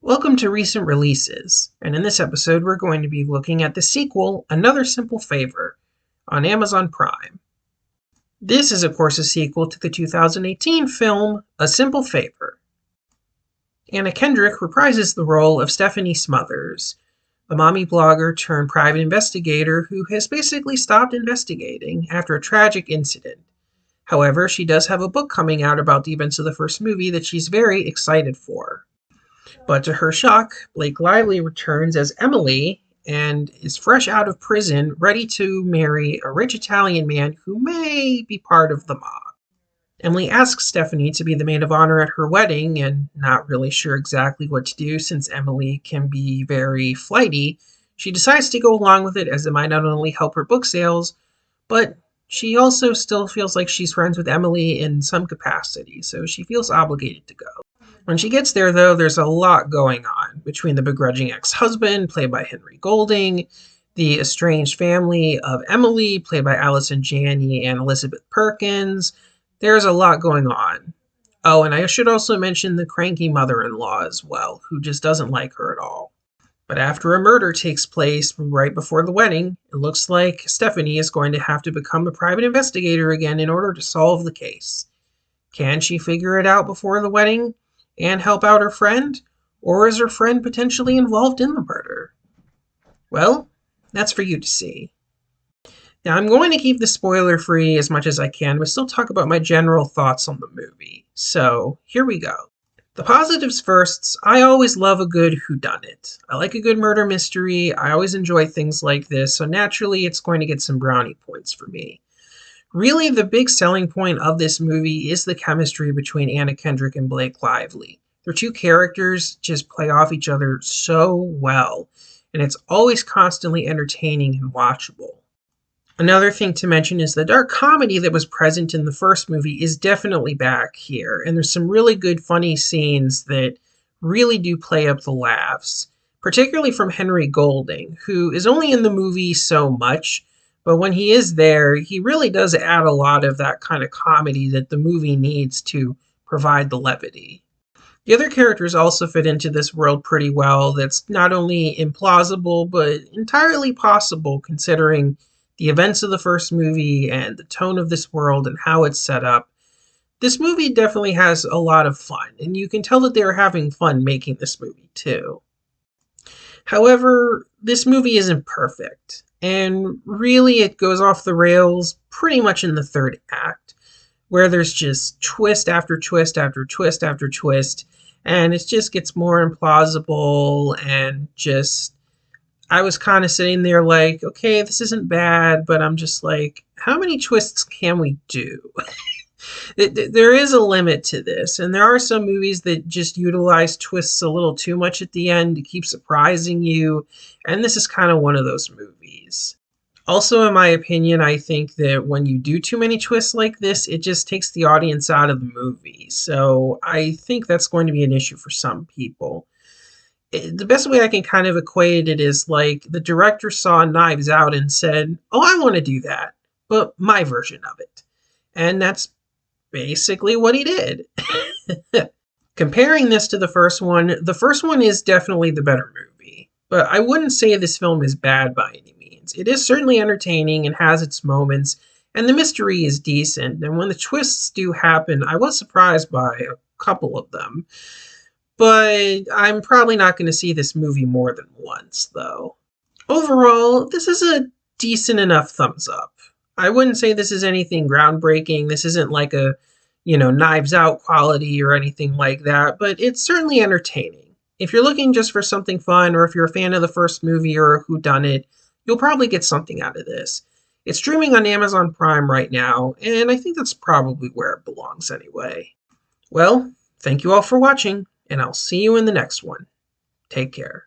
Welcome to Recent Releases, and in this episode we're going to be looking at the sequel, Another Simple Favor, on Amazon Prime. This is of course a sequel to the 2018 film, A Simple Favor. Anna Kendrick reprises the role of Stephanie Smothers, a mommy blogger turned private investigator who has basically stopped investigating after a tragic incident. However, she does have a book coming out about the events of the first movie that she's very excited for. But to her shock, Blake Lively returns as Emily and is fresh out of prison, ready to marry a rich Italian man who may be part of the mob. Emily asks Stephanie to be the maid of honor at her wedding, and not really sure exactly what to do since Emily can be very flighty, she decides to go along with it as it might not only help her book sales, but she also still feels like she's friends with Emily in some capacity, so she feels obligated to go. When she gets there, though, there's a lot going on between the begrudging ex-husband, played by Henry Golding, the estranged family of Emily, played by Allison Janney and Elizabeth Perkins. There's a lot going on. Oh, and I should also mention the cranky mother-in-law as well, who just doesn't like her at all. But after a murder takes place right before the wedding, it looks like Stephanie is going to have to become a private investigator again in order to solve the case. Can she figure it out before the wedding and help out her friend? Or is her friend potentially involved in the murder? Well, that's for you to see. Now, I'm going to keep this spoiler-free as much as I can, but still talk about my general thoughts on the movie. So, here we go. The positives first. I always love a good whodunit. I like a good murder mystery. I always enjoy things like this, so naturally it's going to get some brownie points for me. Really, the big selling point of this movie is the chemistry between Anna Kendrick and Blake Lively. Their two characters just play off each other so well, and it's always constantly entertaining and watchable. Another thing to mention is the dark comedy that was present in the first movie is definitely back here, and there's some really good funny scenes that really do play up the laughs, particularly from Henry Golding, who is only in the movie so much, but when he is there, he really does add a lot of that kind of comedy that the movie needs to provide the levity. The other characters also fit into this world pretty well. That's not only implausible, but entirely possible considering the events of the first movie and the tone of this world and how it's set up. This movie definitely has a lot of fun, and you can tell that they're having fun making this movie too. However, this movie isn't perfect, and really it goes off the rails pretty much in the third act, where there's just twist after twist after twist after twist, and it just gets more implausible, and just, I was kind of sitting there like, okay, this isn't bad, but I'm just like, how many twists can we do? There is a limit to this, and there are some movies that just utilize twists a little too much at the end to keep surprising you, and this is kind of one of those movies. Also, in my opinion, I think that when you do too many twists like this, it just takes the audience out of the movie, so I think that's going to be an issue for some people. The best way I can kind of equate it is like the director saw Knives Out and said, oh, I want to do that, but my version of it. And that's basically what he did. Comparing this to the first one is definitely the better movie, but I wouldn't say this film is bad by any means. It is certainly entertaining and has its moments, and the mystery is decent, and when the twists do happen, I was surprised by a couple of them, but I'm probably not going to see this movie more than once, though. Overall, this is a decent enough thumbs up. I wouldn't say this is anything groundbreaking. This isn't like a, Knives Out quality or anything like that, but it's certainly entertaining. If you're looking just for something fun, or if you're a fan of the first movie or a whodunit, you'll probably get something out of this. It's streaming on Amazon Prime right now, and I think that's probably where it belongs anyway. Well, thank you all for watching, and I'll see you in the next one. Take care.